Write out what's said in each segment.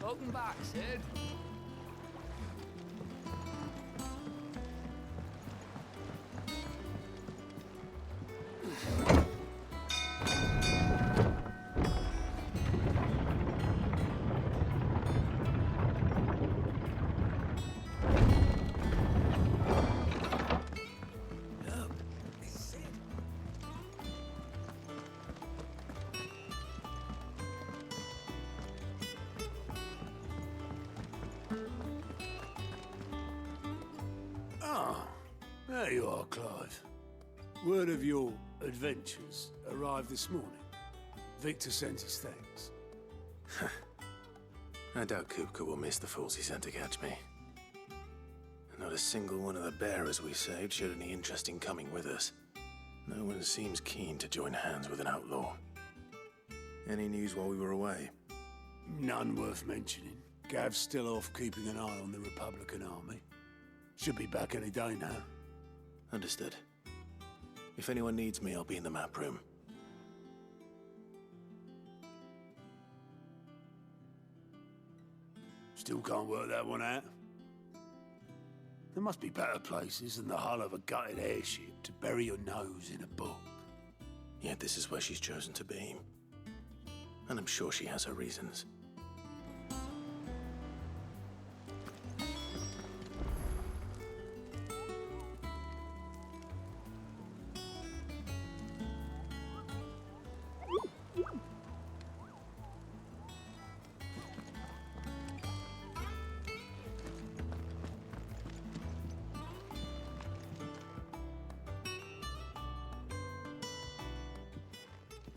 Welcome back, Sid. There you are, Clive. Word of your adventures arrived this morning. Victor sent his thanks. I doubt Kupka will miss the fools he sent to catch me. Not a single one of the bearers we saved showed any interest in coming with us. No one seems keen to join hands with an outlaw. Any news while we were away? None worth mentioning. Gav's still off keeping an eye on the Republican army. Should be back any day now. Understood. If anyone needs me, I'll be in the map room. Still can't work that one out. There must be better places than the hull of a gutted airship to bury your nose in a book. Yet this is where she's chosen to be. And I'm sure she has her reasons.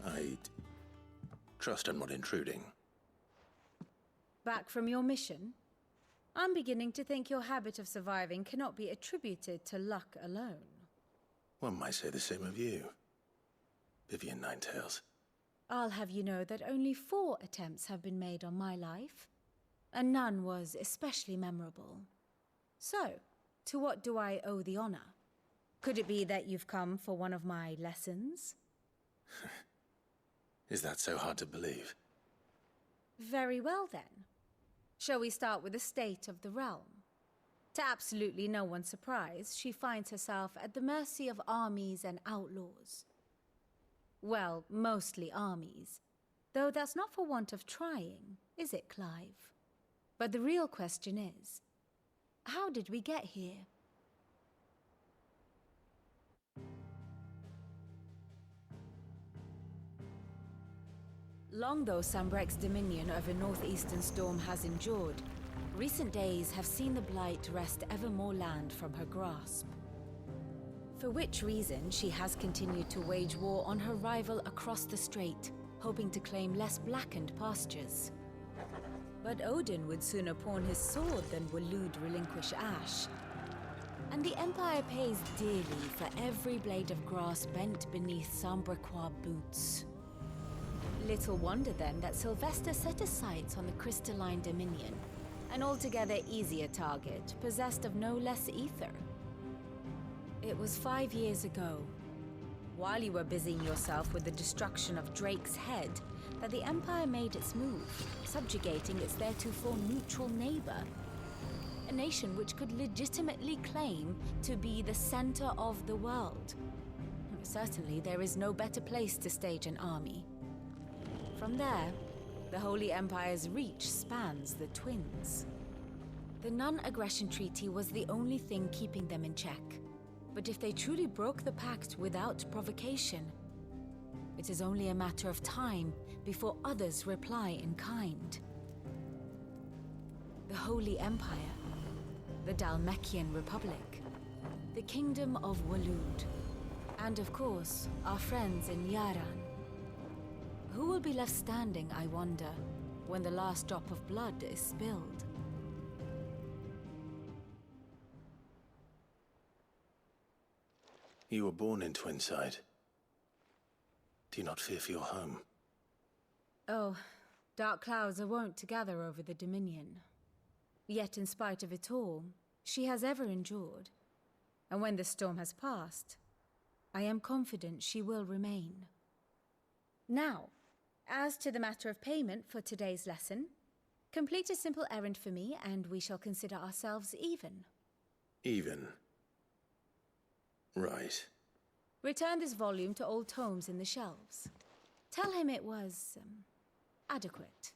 I trust I'm not intruding. Back from your mission? I'm beginning to think your habit of surviving cannot be attributed to luck alone. One might say the same of you, Vivian Ninetails. I'll have you know that only 4 attempts have been made on my life, and none was especially memorable. So, to what do I owe the honor? Could it be that you've come for one of my lessons? Is that so hard to believe? Very well then. Shall we start with the state of the realm? To absolutely no one's surprise, she finds herself at the mercy of armies and outlaws. Well, mostly armies. Though that's not for want of trying, is it, Clive? But the real question is, how did we get here? Long though Sambrek's dominion over northeastern storm has endured, recent days have seen the Blight wrest ever more land from her grasp. For which reason she has continued to wage war on her rival across the strait, hoping to claim less blackened pastures. But Odin would sooner pawn his sword than Waloed relinquish Ash. And the Empire pays dearly for every blade of grass bent beneath Sambrequois boots. Little wonder then that Sylvester set his sights on the Crystalline Dominion, an altogether easier target, possessed of no less ether. It was 5 years ago, while you were busying yourself with the destruction of Drake's head, that the Empire made its move, subjugating its theretofore neutral neighbor. A nation which could legitimately claim to be the center of the world. Certainly, there is no better place to stage an army. From there, the Holy Empire's reach spans the Twins. The non-aggression treaty was the only thing keeping them in check. But if they truly broke the pact without provocation, it is only a matter of time before others reply in kind. The Holy Empire, the Dhalmekian Republic, the Kingdom of Waloed, and of course, our friends in Yaran. Who will be left standing, I wonder, when the last drop of blood is spilled? You were born in Twinside. Do you not fear for your home? Oh, dark clouds are wont to gather over the Dominion. Yet in spite of it all, she has ever endured. And when the storm has passed, I am confident she will remain. Now, as to the matter of payment for today's lesson, Complete a simple errand for me, and we shall consider ourselves even. Even. Right. Return this volume to old tomes in the shelves. Tell him it was, adequate.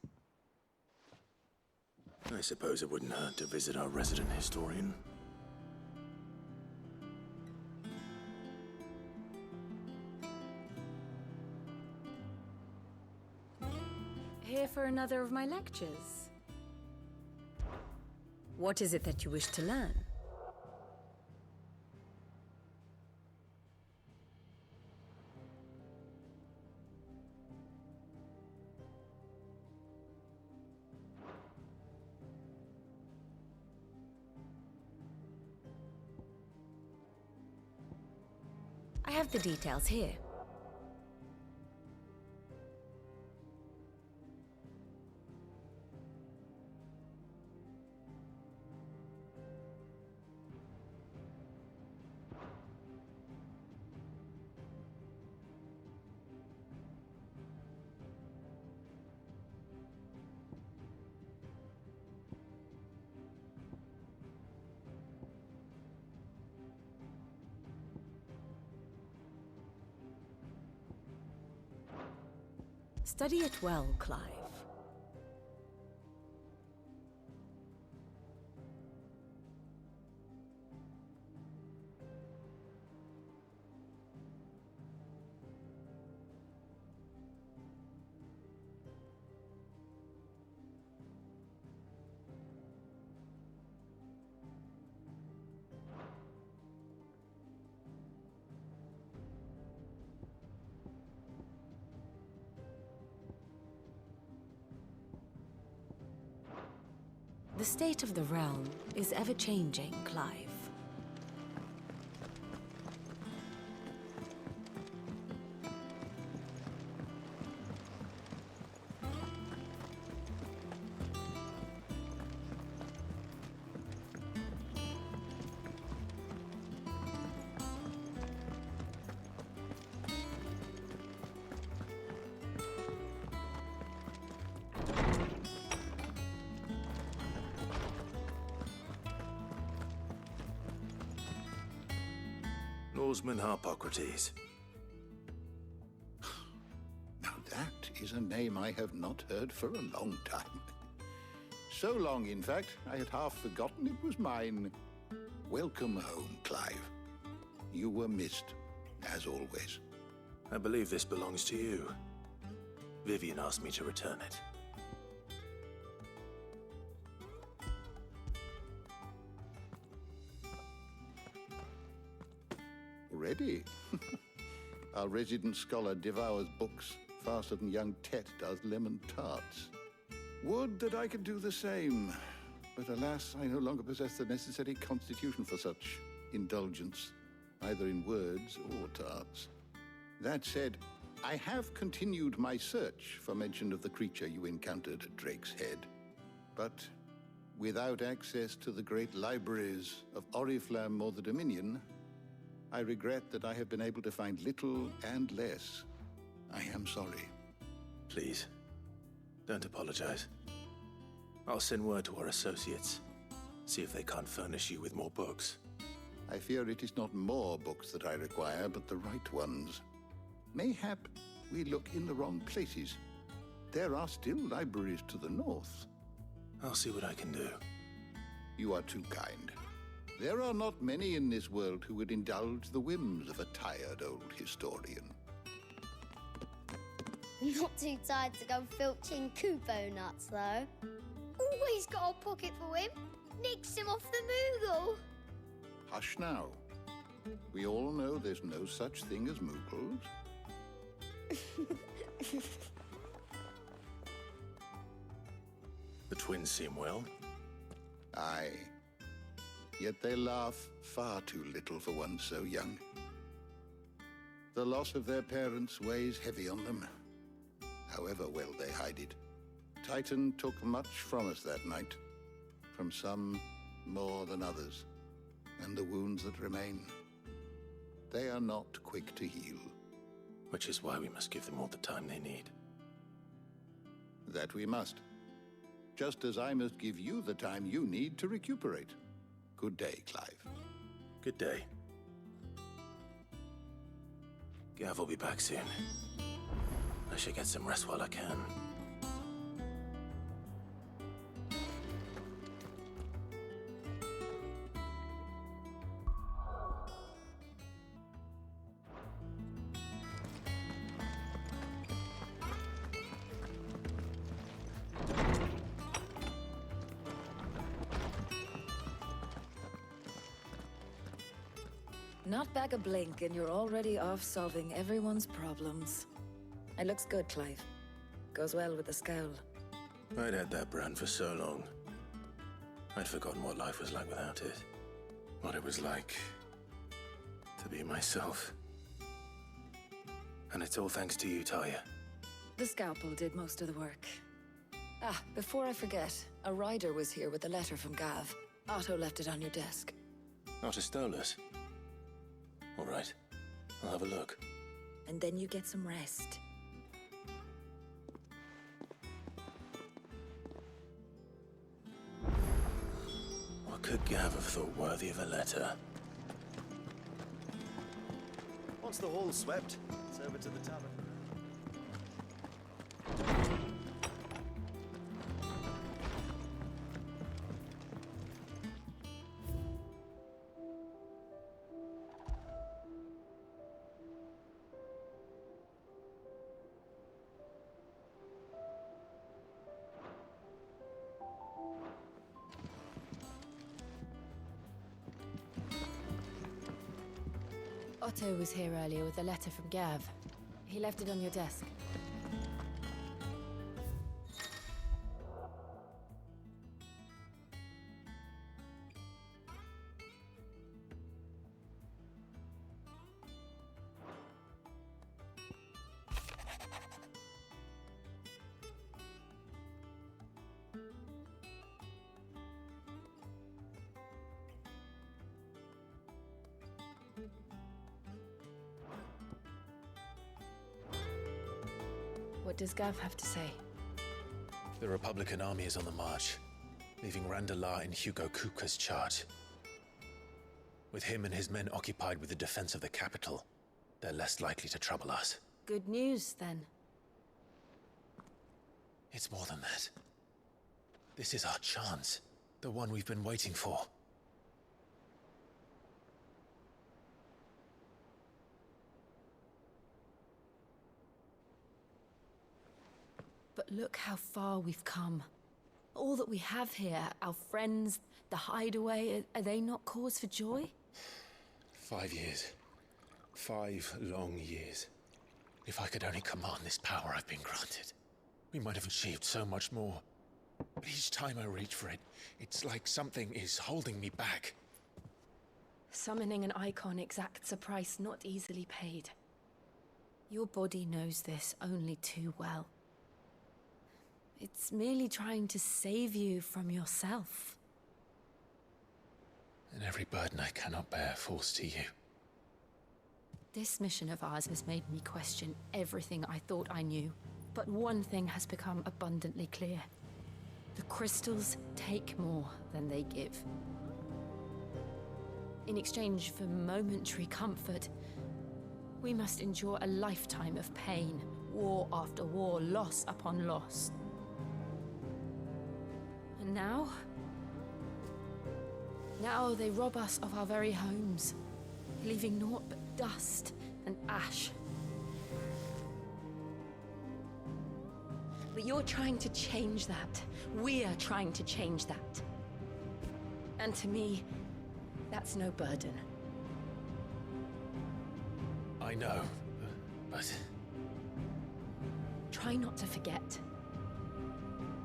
I suppose it wouldn't hurt to visit our resident historian. Here for another of my lectures. What is it that you wish to learn? I have the details here. Study it well, Clive. The state of the realm is ever-changing, Clive. Norseman Harpocrates. Now that is a name I have not heard for a long time. So long, in fact, I had half forgotten it was mine. Welcome home, Clive. You were missed, as always. I believe this belongs to you. Vivian asked me to return it. Already? Our resident scholar devours books faster than young Tet does lemon tarts. Would that I could do the same. But alas, I no longer possess the necessary constitution for such indulgence, either in words or tarts. That said, I have continued my search for mention of the creature you encountered at Drake's Head. But without access to the great libraries of Oriflamme or the Dominion, I regret that I have been able to find little and less. I am sorry. Please, don't apologize. I'll send word to our associates. See if they can't furnish you with more books. I fear it is not more books that I require, but the right ones. Mayhap we look in the wrong places. There are still libraries to the north. I'll see what I can do. You are too kind. There are not many in this world who would indulge the whims of a tired old historian. Not too tired to go filching Kupo nuts, though. Always got a pocket for him. Nicks him off the Moogle. Hush now. We all know there's no such thing as Moogles. The twins seem well. Aye. Yet they laugh far too little for one so young. The loss of their parents weighs heavy on them, however well they hide it. Titan took much from us that night, from some more than others, and the wounds that remain, they are not quick to heal. Which is why we must give them all the time they need. That we must. just as I must give you the time you need to recuperate. Good day, Clive. Good day. Gav will be back soon. I should get some rest while I can. Not back a blink, and you're already off solving everyone's problems. It looks good, Clive. Goes well with the scowl. I'd had that brand for so long. I'd forgotten what life was like without it. What it was like to be myself. And it's all thanks to you, Talia. The scalpel did most of the work. Ah, before I forget, a rider was here with a letter from Gav. Otto left it on your desk. Not a Stolas. All right. I'll have a look. And then you get some rest. What could Gav have thought worthy of a letter? Once the hall's swept, it's over to the tavern. Otto was here earlier with a letter from Gav. He left it on your desk. What does Gav have to say? The Republican army is on the march, leaving Randalar in Hugo Kupka's charge. With him and his men occupied with the defense of the capital, they're less likely to trouble us. Good news, then. It's more than that. This is our chance, the one we've been waiting for. But look how far we've come. All that we have here, our friends, the hideaway, are they not cause for joy? 5 years. 5 long years. If I could only command this power I've been granted, we might have achieved so much more. But each time I reach for it, it's like something is holding me back. Summoning an icon exacts a price not easily paid. Your body knows this only too well. It's merely trying to save you from yourself. And every burden I cannot bear falls to you. This mission of ours has made me question everything I thought I knew. But one thing has become abundantly clear. The crystals take more than they give. In exchange for momentary comfort, we must endure a lifetime of pain, war after war, loss upon loss. And now? Now they rob us of our very homes, leaving naught but dust and ash. But you're trying to change that. We're trying to change that. And to me, that's no burden. I know, but... Try not to forget.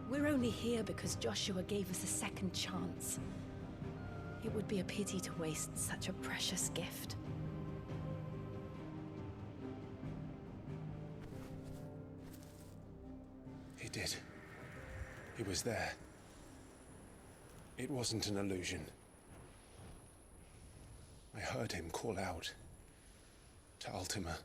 We're only here because Joshua gave us a second chance. It would be a pity to waste such a precious gift. He did. He was there. It wasn't an illusion. I heard him call out to Ultima.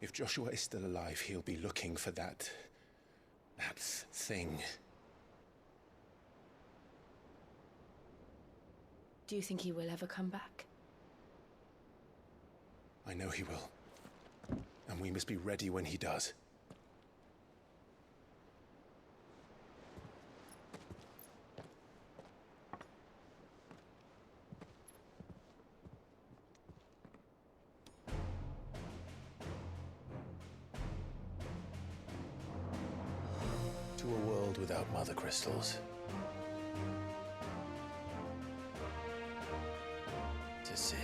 If Joshua is still alive, he'll be looking for that thing. Do you think he will ever come back? I know he will. And we must be ready when he does. To a world without mother crystals. To Cid.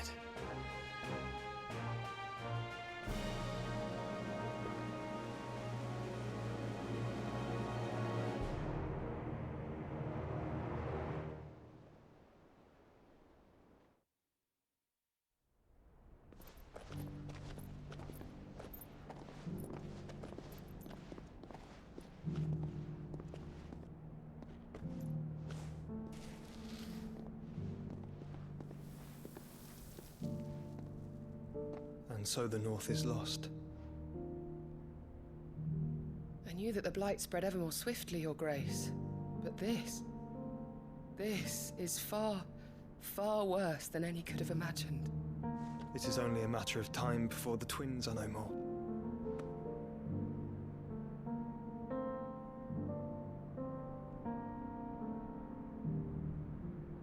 And so the North is lost. I knew that the Blight spread ever more swiftly, Your Grace. But this is far, far worse than any could have imagined. It is only a matter of time before the twins are no more.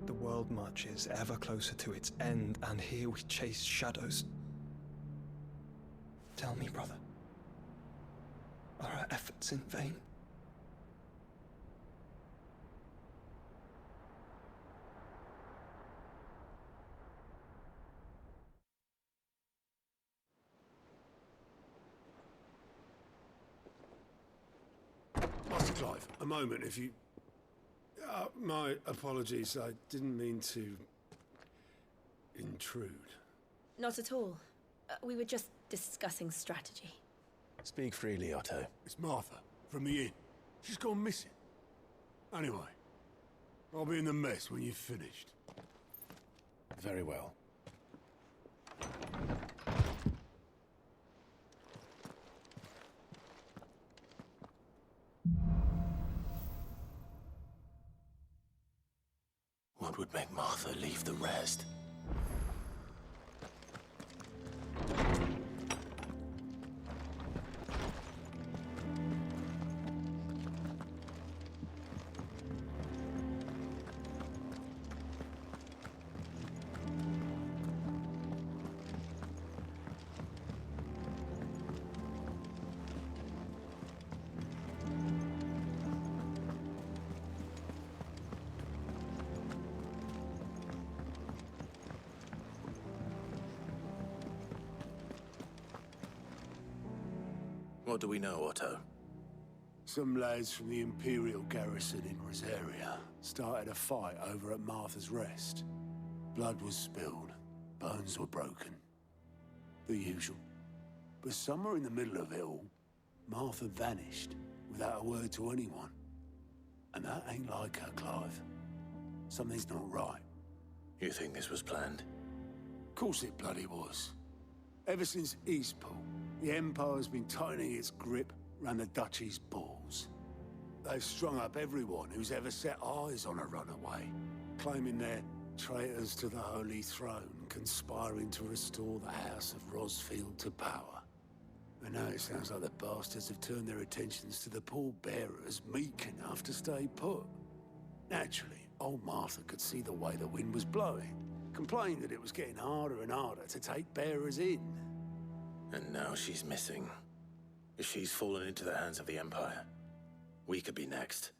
The world marches ever closer to its end, and here we chase shadows. Tell me, brother, are our efforts in vain? Master Clive, a moment, if you... my apologies, I didn't mean to... intrude. Not at all. We were just discussing strategy. Speak freely, Otto. It's Martha, from the inn. She's gone missing. Anyway, I'll be in the mess when you've finished. Very well. What would make Martha leave the rest? What do we know, Otto? Some lads from the Imperial garrison in Rosaria started a fight over at Martha's Rest. Blood was spilled, bones were broken. The usual. But somewhere in the middle of it all, Martha vanished without a word to anyone. And that ain't like her, Clive. Something's not right. You think this was planned? Of course it bloody was. Ever since Eastpool, the Empire's been tightening its grip round the Duchy's balls. They've strung up everyone who's ever set eyes on a runaway, claiming they're traitors to the Holy Throne, conspiring to restore the House of Rosfield to power. And now it sounds like the bastards have turned their attentions to the pallbearers meek enough to stay put. Naturally, old Martha could see the way the wind was blowing, complained that it was getting harder and harder to take bearers in. And now she's missing. If she's fallen into the hands of the Empire, we could be next.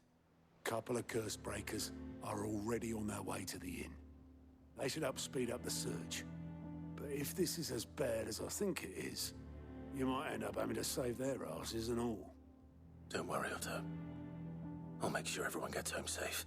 Couple of curse breakers are already on their way to the inn. They should speed up the search. But if this is as bad as I think it is, you might end up having to save their asses and all. Don't worry, Otto. I'll make sure everyone gets home safe.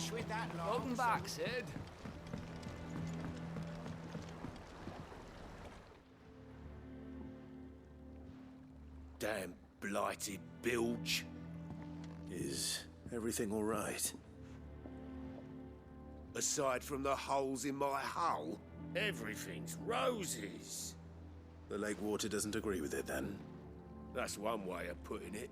finished with that, Lance? Welcome back, Sid. Damn blighted bilge. Is everything all right? Aside from the holes in my hull, everything's roses. The lake water doesn't agree with it, then? That's one way of putting it.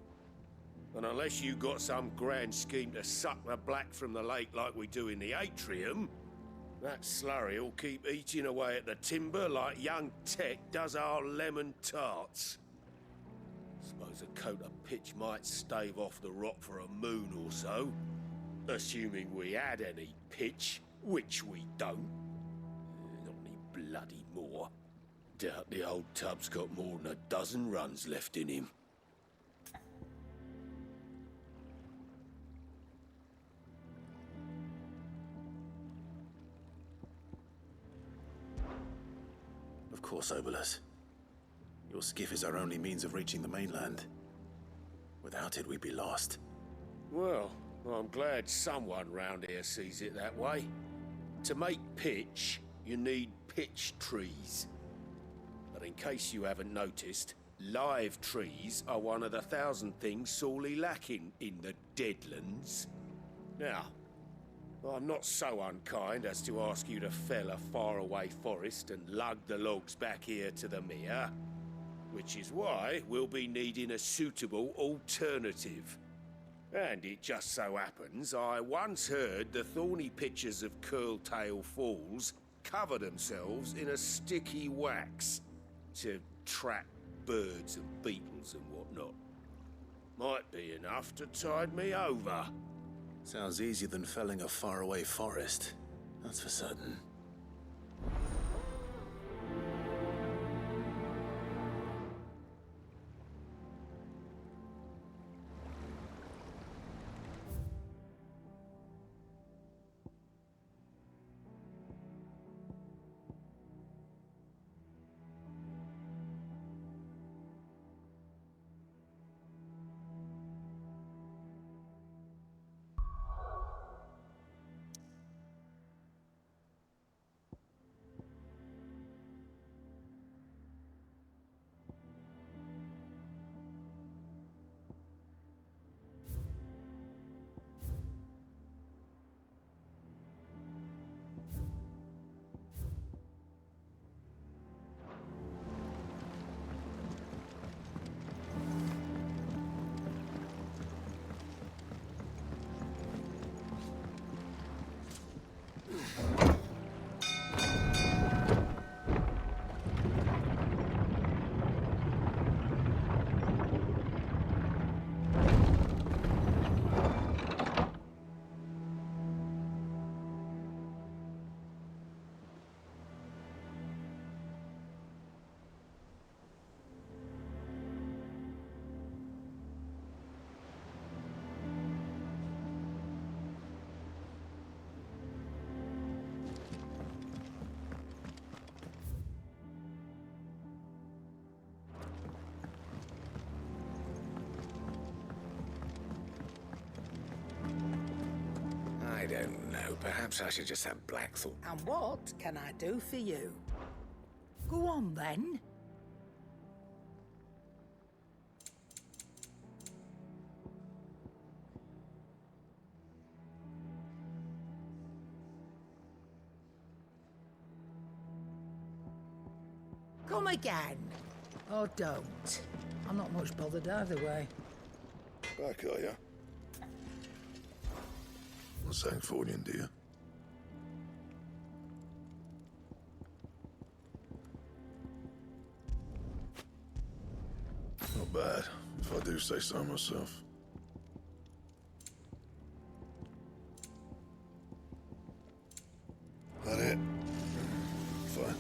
And unless you got some grand scheme to suck the black from the lake like we do in the atrium, that slurry will keep eating away at the timber like young Tech does our lemon tarts. Suppose a coat of pitch might stave off the rot for a moon or so. Assuming we had any pitch, which we don't. Not any bloody more. Doubt the old tub's got more than a dozen runs left in him. Of course, Obolus. Your skiff is our only means of reaching the mainland. Without it, we'd be lost. Well, I'm glad someone round here sees it that way. To make pitch, you need pitch trees. But in case you haven't noticed, live trees are one of the 1,000 things sorely lacking in the Deadlands. Now, I'm not so unkind as to ask you to fell a faraway forest and lug the logs back here to the mere, which is why we'll be needing a suitable alternative. And it just so happens I once heard the thorny pitchers of Curltail Falls cover themselves in a sticky wax to trap birds and beetles and whatnot. Might be enough to tide me over. Sounds easier than felling a faraway forest. That's for certain. I don't know. Perhaps I should just have Blackthorn. And what can I do for you? Go on, then. Come again. Or don't. I'm not much bothered either way. Back, are you? What's Sancfordian, dear? Not bad, if I do say so myself. That it? Fine.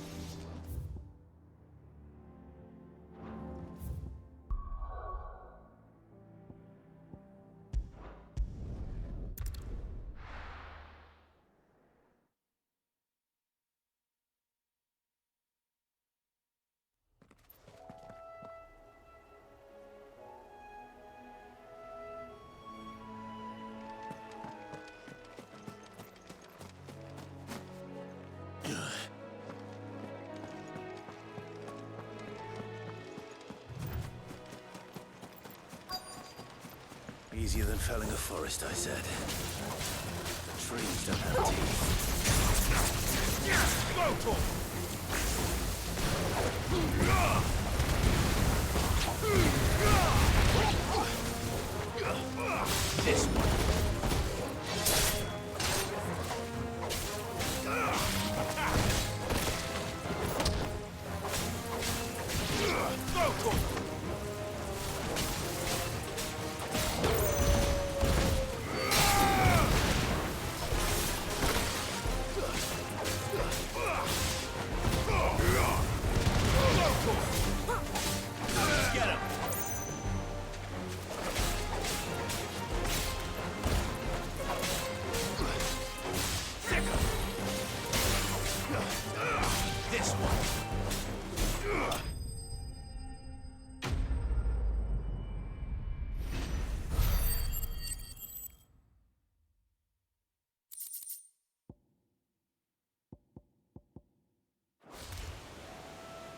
easier than felling a forest, I said. Trees don't have teeth. Go for it! This one. Go for it!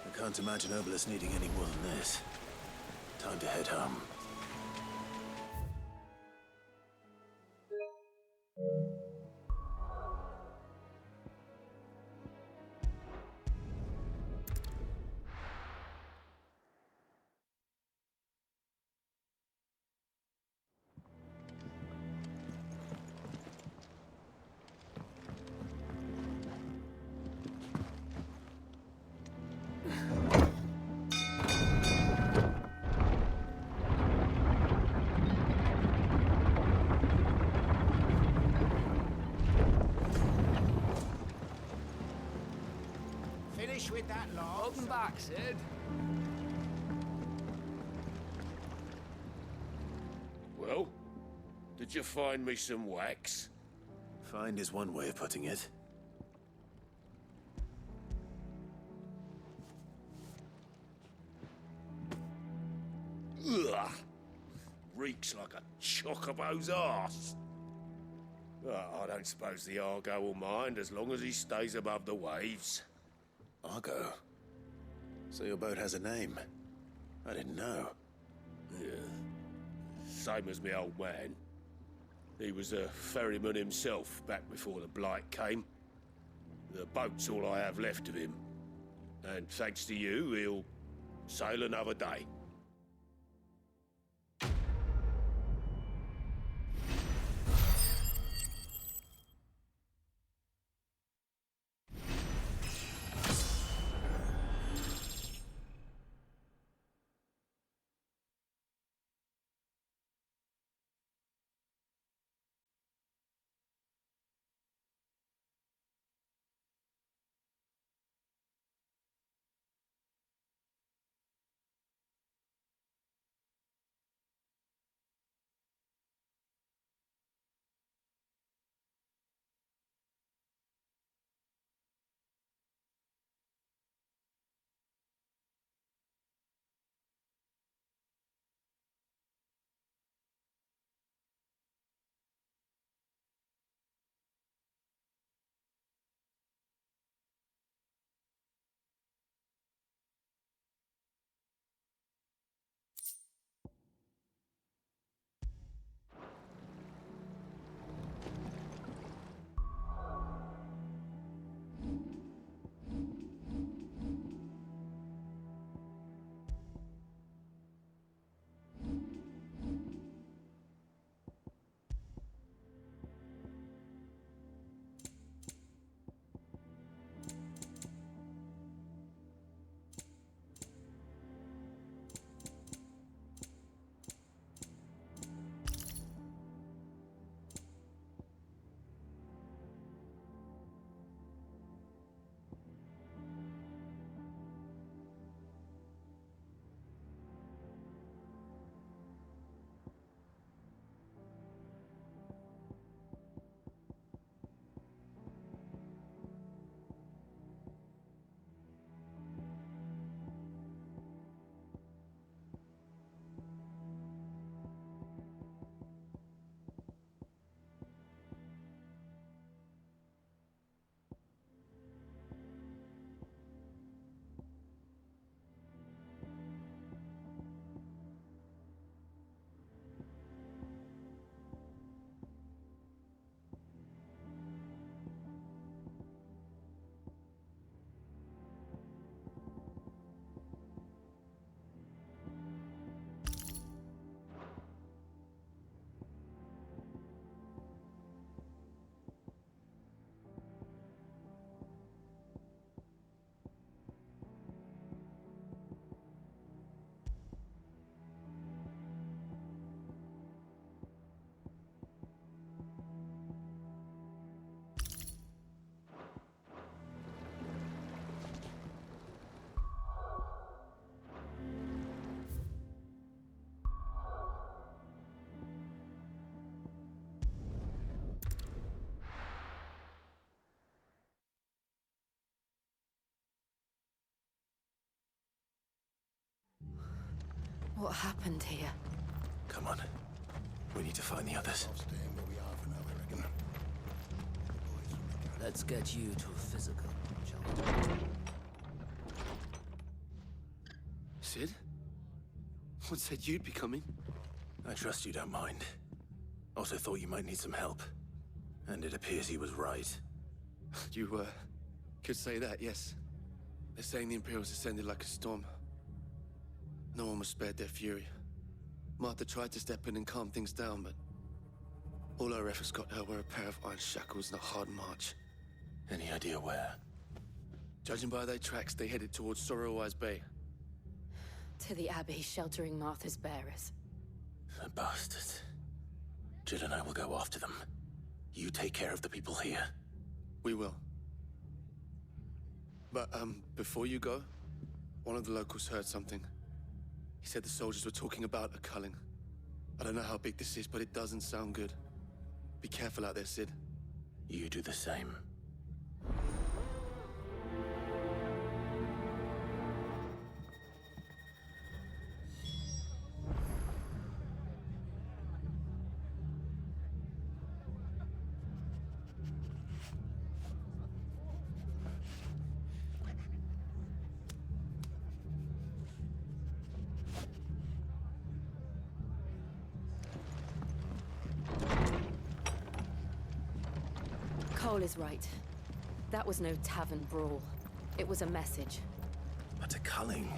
I can't imagine Obelisk needing any more than this. Time to head home. Finish with that log. Welcome back, Sid. Well, did you find me some wax? Find is one way of putting it. Ugh! Reeks like a chocobo's arse. I don't suppose the Argo will mind as long as he stays above the waves. Argo? So your boat has a name? I didn't know. Yeah. Same as me old man. He was a ferryman himself back before the Blight came. The boat's all I have left of him. And thanks to you, he'll sail another day. What happened here? Come on. We need to find the others. Let's get you to a physical, shall we? Sid? What said you'd be coming? I trust you don't mind. Also thought you might need some help. And it appears he was right. You, could say that, yes. They're saying the Imperials ascended like a storm. No one was spared their fury. Martha tried to step in and calm things down, but all our efforts got her were a pair of iron shackles and a hard march. Any idea where? Judging by their tracks, they headed towards Sorrowwise Bay. To the Abbey sheltering Martha's bearers. The bastards. Jill and I will go after them. You take care of the people here. We will. But, before you go, one of the locals heard something. He said the soldiers were talking about a culling. I don't know how big this is, but it doesn't sound good. Be careful out there, Sid. You do the same. Cole is right. That was no tavern brawl. It was a message. But a culling.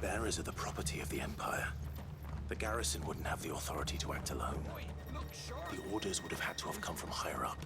Bearers are the property of the Empire. The garrison wouldn't have the authority to act alone. The orders would have had to have come from higher up.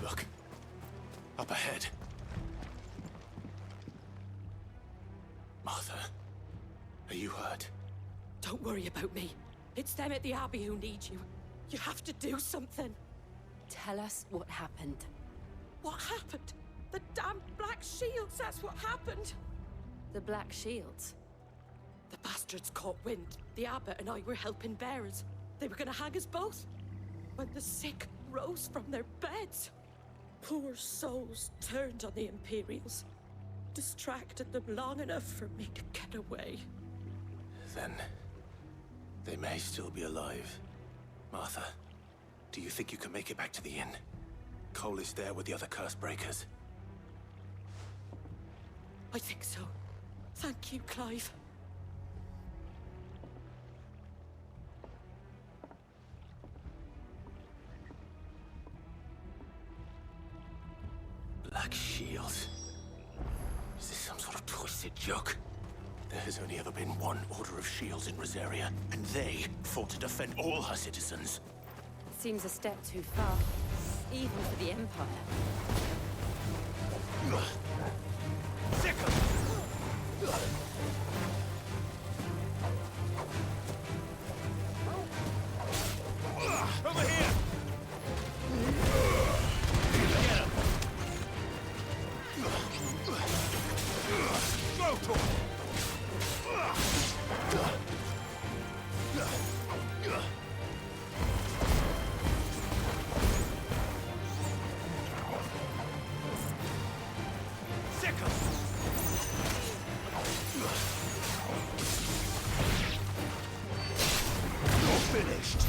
Look. Up ahead. Martha, are you hurt? Don't worry about me. It's them at the Abbey who need you. You have to do something. Tell us what happened. What happened? The damn Black Shields, that's what happened. The Black Shields? The bastards caught wind. The Abbot and I were helping bearers. They were gonna hang us both. When the sick rose from their beds. Poor souls turned on the Imperials. Distracted them long enough for me to get away. Then, they may still be alive. Martha, do you think you can make it back to the inn? Cole is there with the other curse breakers. I think so. Thank you, Clive. Black Shields? Is this some sort of twisted joke? There has only ever been one Order of Shields in Rosaria, and they fought to defend all her citizens. Seems a step too far, even for the Empire. Over here! Get him! Go to him! Sick him! You're finished!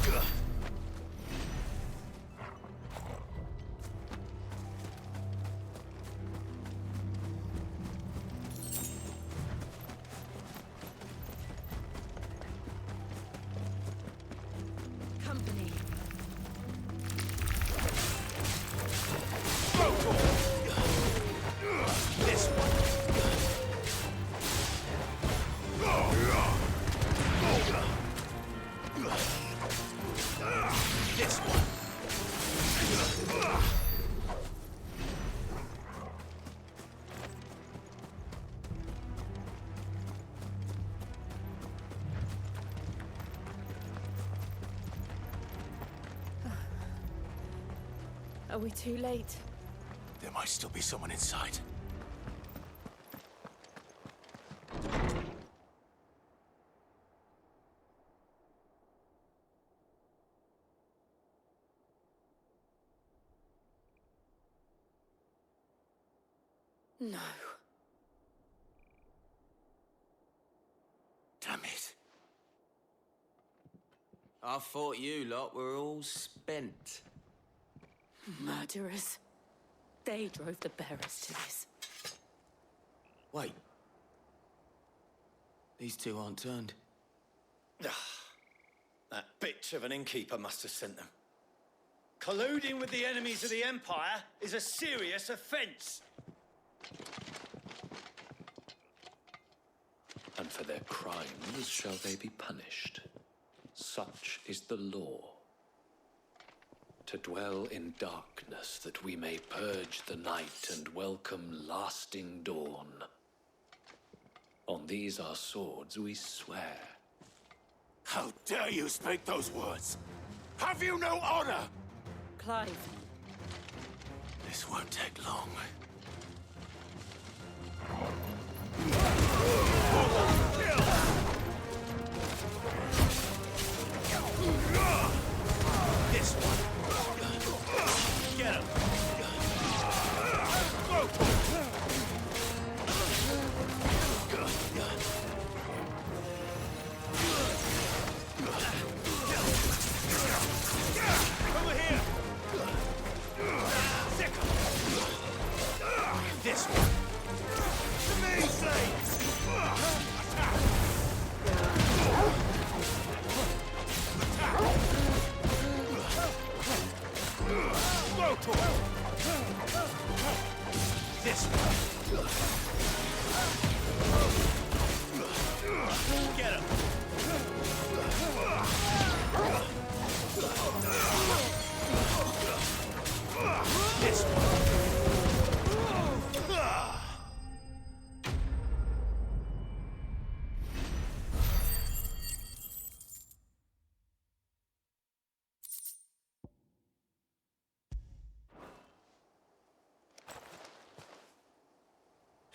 company. This one. This one. Are we too late? There might still be someone inside. No. Damn it. I thought you lot were all spent. Murderers. They drove the bearers to this. Wait. These two aren't turned. That bitch of an innkeeper must have sent them. Colluding with the enemies of the Empire is a serious offense. And for their crimes shall they be punished. Such is the law. To dwell in darkness that we may purge the night and welcome lasting dawn. On these our swords we swear. How dare you speak those words? Have you no honor? Clive. This won't take long. This one. Get him. Over here. Sick him. This one. To me, Saints. Attack. This one. Get him. This one.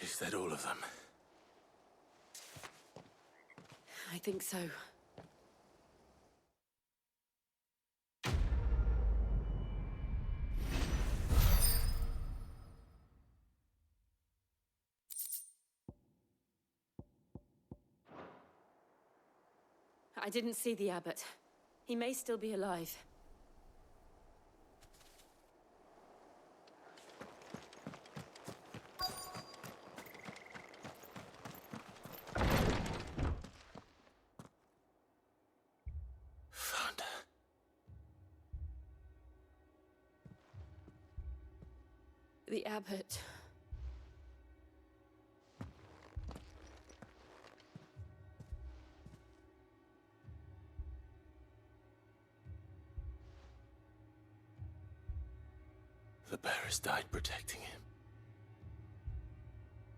Is that all of them? I think so. I didn't see the abbot. He may still be alive. Found her. The abbot. The bearers died protecting him.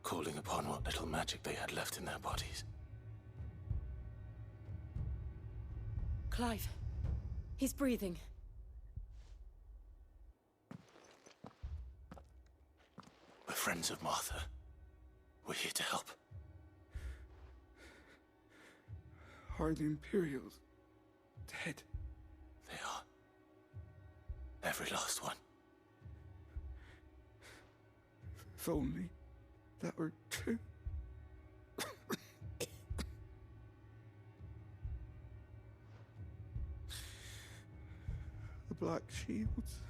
Calling upon what little magic they had left in their bodies. Clive. He's breathing. We're friends of Martha. We're here to help. Are the Imperials dead? They are. Every last one. If only that were true. The Black Shields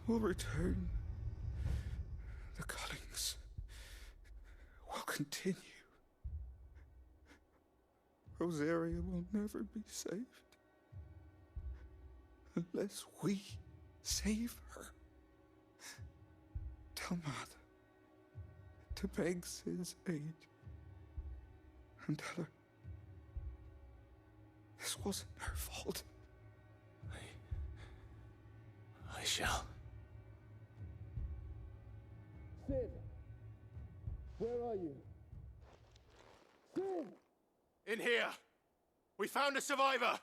will return. The Cullings will continue. Rosaria will never be saved. unless we save her. Tell Mother to beg Cid's aid and tell her this wasn't her fault. I shall. Cid! Where are you? Cid! In here! We found a survivor!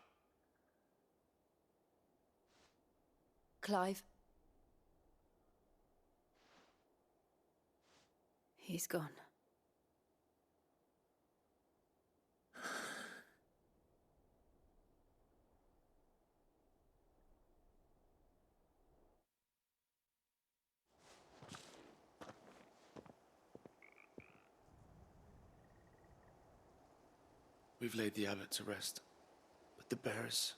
Clive? He's gone. We've laid the abbot to rest. But the bearers...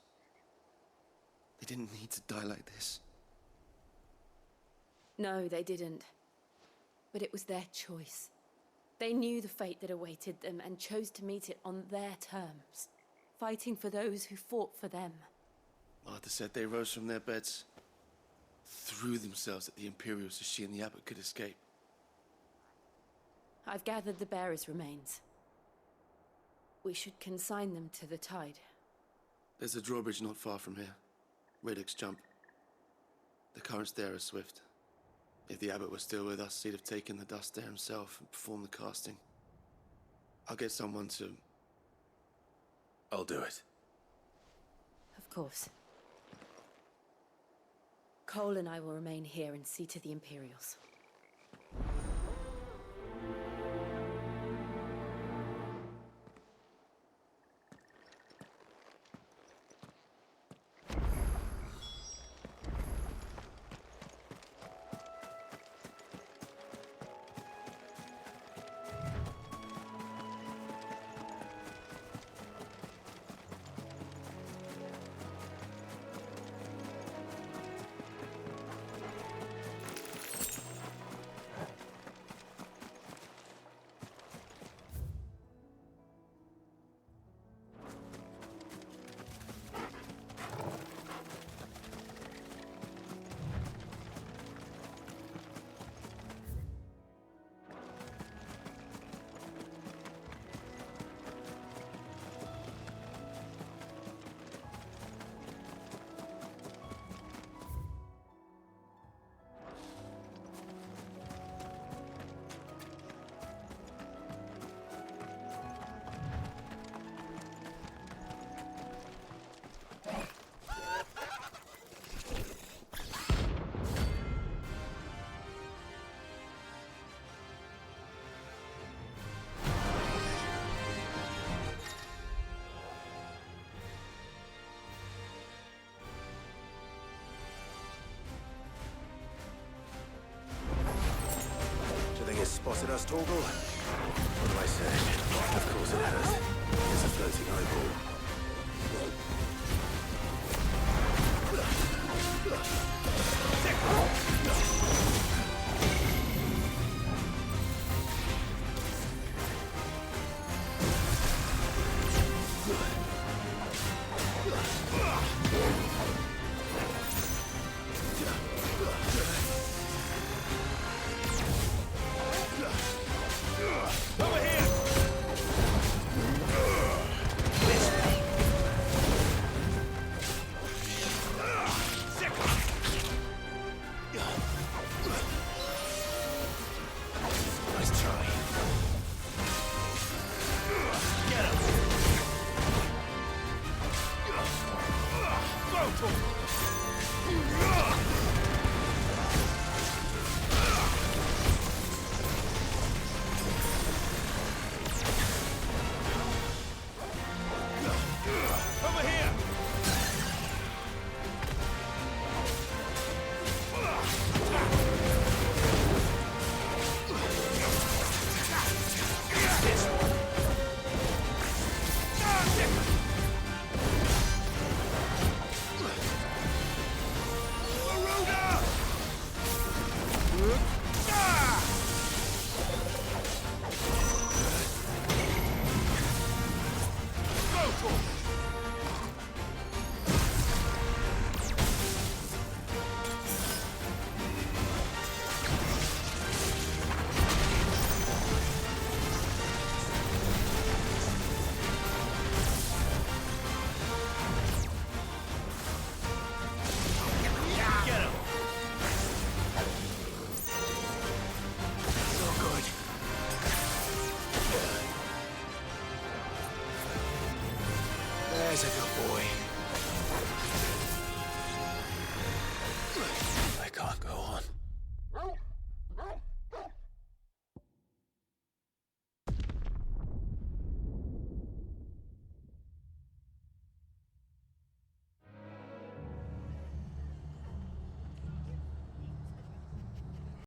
they didn't need to die like this. No, they didn't. But it was their choice. They knew the fate that awaited them and chose to meet it on their terms, fighting for those who fought for them. Martha said they rose from their beds, threw themselves at the Imperials so she and the abbot could escape. I've gathered the bearers' remains. We should consign them to the tide. There's a drawbridge not far from here. Radix Jump. The currents there are swift. If the abbot was still with us, he'd have taken the dust there himself and performed the casting. I'll get someone to... I'll do it. Of course. Cole and I will remain here and see to the Imperials. Spotted us, Torgal? What do I say? Of course it has. It's a floating eyeball. Where's everyone?